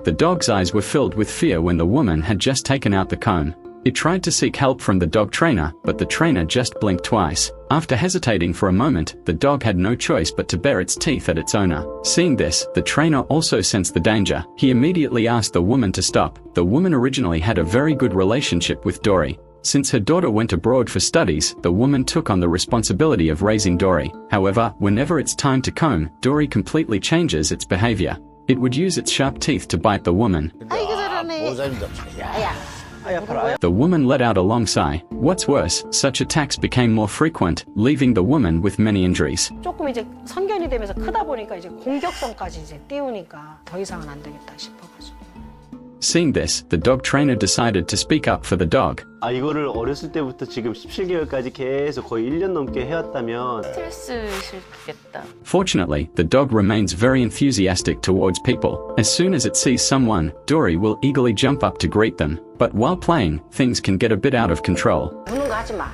The dog's eyes were filled with fear when the woman had just taken out the cone. It tried to seek help from the dog trainer, but the trainer just blinked twice. After hesitating for a moment, the dog had no choice but to bare its teeth at its owner. Seeing this, the trainer also sensed the danger. He immediately asked the woman to stop. The woman originally had a very good relationship with Dory. Since her daughter went abroad for studies, the woman took on the responsibility of raising Dory. However, whenever it's time to comb, Dory completely changes its behavior. It would use its sharp teeth to bite the woman. The woman let out a long sigh. What's worse, such attacks became more frequent, leaving the woman with many injuries. 조금 이제 선견이 되면서 크다 보니까 이제 공격성까지 이제 띄우니까 더 이상은 안 되겠다 싶어가지고. Seeing this, the dog trainer decided to speak up for the dog. 이거를 어렸을 때부터 지금 17개월까지 계속 거의 1년 넘게 해왔다면 스트레스실겠다. Fortunately, the dog remains very enthusiastic towards people. As soon as it sees someone, Dory will eagerly jump up to greet them. But while playing, things can get a bit out of control. 우는 거 하지 마.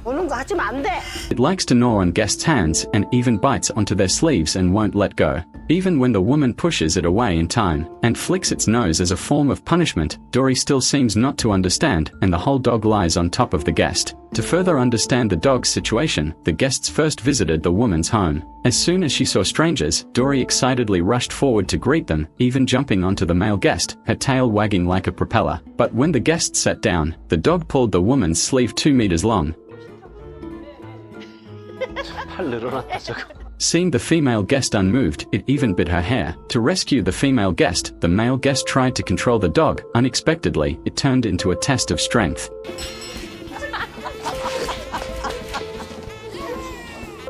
우는 거 하지 마, 안 돼. It likes to gnaw on guests' hands and even bites onto their sleeves and won't let go. Even when the woman pushes it away in time and flicks its nose as a form of punishment, Dory still seems not to understand, and the whole dog lies on top of the guest. To further understand the dog's situation, the guests first visited the woman's home. As soon as she saw strangers, Dory excitedly rushed forward to greet them, even jumping onto the male guest, her tail wagging like a propeller. But when the guests sat down, the dog pulled the woman's sleeve 2 meters long. 팔 늘어났다 저거. Seeing the female guest unmoved, it even bit her hair. To rescue the female guest, the male guest tried to control the dog. Unexpectedly, it turned into a test of strength.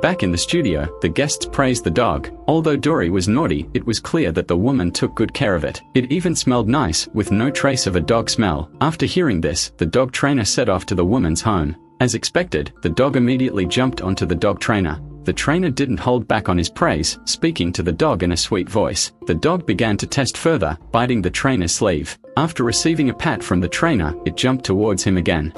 Back in the studio, the guests praised the dog. Although Dory was naughty, it was clear that the woman took good care of it. It even smelled nice, with no trace of a dog smell. After hearing this, the dog trainer set off to the woman's home. As expected, the dog immediately jumped onto the dog trainer. The trainer didn't hold back on his praise, speaking to the dog in a sweet voice. The dog began to test further, biting the trainer's sleeve. After receiving a pat from the trainer, it jumped towards him again.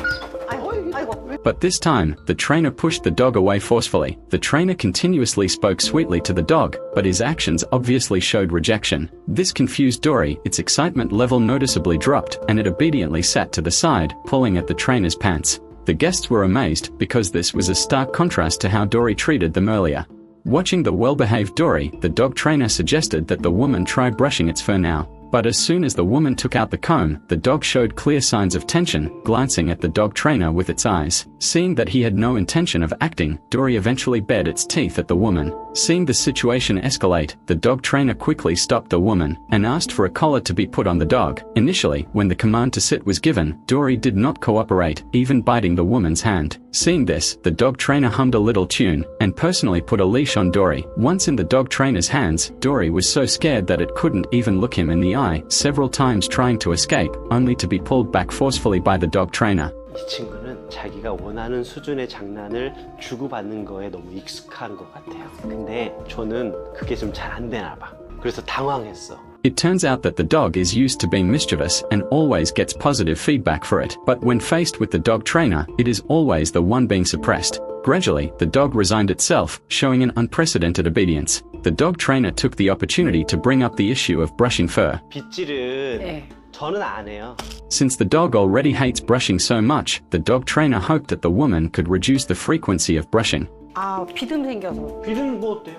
But this time, the trainer pushed the dog away forcefully. The trainer continuously spoke sweetly to the dog, but his actions obviously showed rejection. This confused Dory. Its excitement level noticeably dropped, and it obediently sat to the side, pulling at the trainer's pants. The guests were amazed, because this was a stark contrast to how Dory treated them earlier. Watching the well-behaved Dory, the dog trainer suggested that the woman try brushing its fur now. But as soon as the woman took out the comb, the dog showed clear signs of tension, glancing at the dog trainer with its eyes. Seeing that he had no intention of acting, Dory eventually bared its teeth at the woman. Seeing the situation escalate, the dog trainer quickly stopped the woman and asked for a collar to be put on the dog. Initially, when the command to sit was given, Dory did not cooperate, even biting the woman's hand. Seeing this, the dog trainer hummed a little tune and personally put a leash on Dory. Once in the dog trainer's hands, Dory was so scared that it couldn't even look him in the eye, several times trying to escape, only to be pulled back forcefully by the dog trainer. 이 친구는 자기가 원하는 수준의 장난을 주고받는 거에 너무 익숙한 것 같아요. 근데 저는 그게 좀 잘 안 되나 봐. 그래서 당황했어. It turns out that the dog is used to being mischievous and always gets positive feedback for it. But when faced with the dog trainer, it is always the one being suppressed. Gradually, the dog resigned itself, showing an unprecedented obedience. The dog trainer took the opportunity to bring up the issue of brushing fur. 빗질은 저는 안 해요. Since the dog already hates brushing so much, the dog trainer hoped that the woman could reduce the frequency of brushing. 아, 비듬 생겨서. 빗은 뭐 어때요?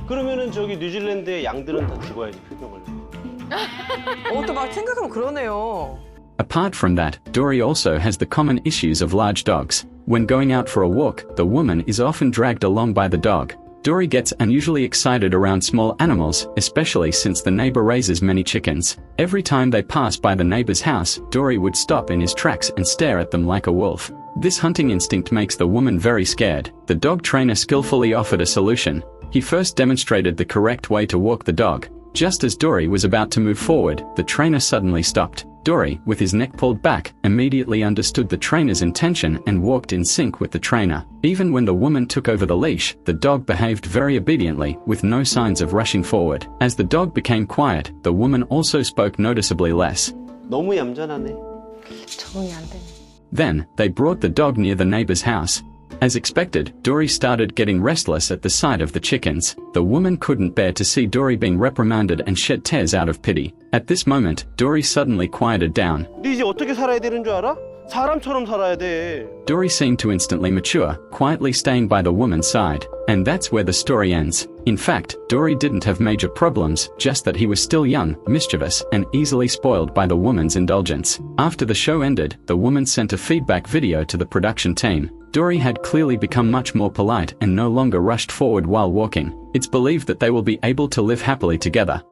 그러면은 저기 뉴질랜드의 양들은 다 죽어야지 표병을. 또 막 생각하면 그러네요. Apart from that, Dory also has the common issues of large dogs. When going out for a walk, the woman is often dragged along by the dog. Dory gets unusually excited around small animals, especially since the neighbor raises many chickens. Every time they pass by the neighbor's house, Dory would stop in his tracks and stare at them like a wolf. This hunting instinct makes the woman very scared. The dog trainer skillfully offered a solution. He first demonstrated the correct way to walk the dog. Just as Dory was about to move forward, the trainer suddenly stopped. Dory, with his neck pulled back, immediately understood the trainer's intention and walked in sync with the trainer. Even when the woman took over the leash, the dog behaved very obediently, with no signs of rushing forward. As the dog became quiet, the woman also spoke noticeably less. 너무 얌전하네. 적응이 안 되네. Then, they brought the dog near the neighbor's house. As expected, Dory started getting restless at the sight of the chickens. The woman couldn't bear to see Dory being reprimanded and shed tears out of pity. At this moment, Dory suddenly quieted down. 네 이제 어떻게 살아야 되는 줄 알아? 사람처럼 살아야 돼. Dory seemed to instantly mature, quietly staying by the woman's side. And that's where the story ends. In fact, Dory didn't have major problems, just that he was still young, mischievous, and easily spoiled by the woman's indulgence. After the show ended, the woman sent a feedback video to the production team. Dory had clearly become much more polite and no longer rushed forward while walking. It's believed that they will be able to live happily together.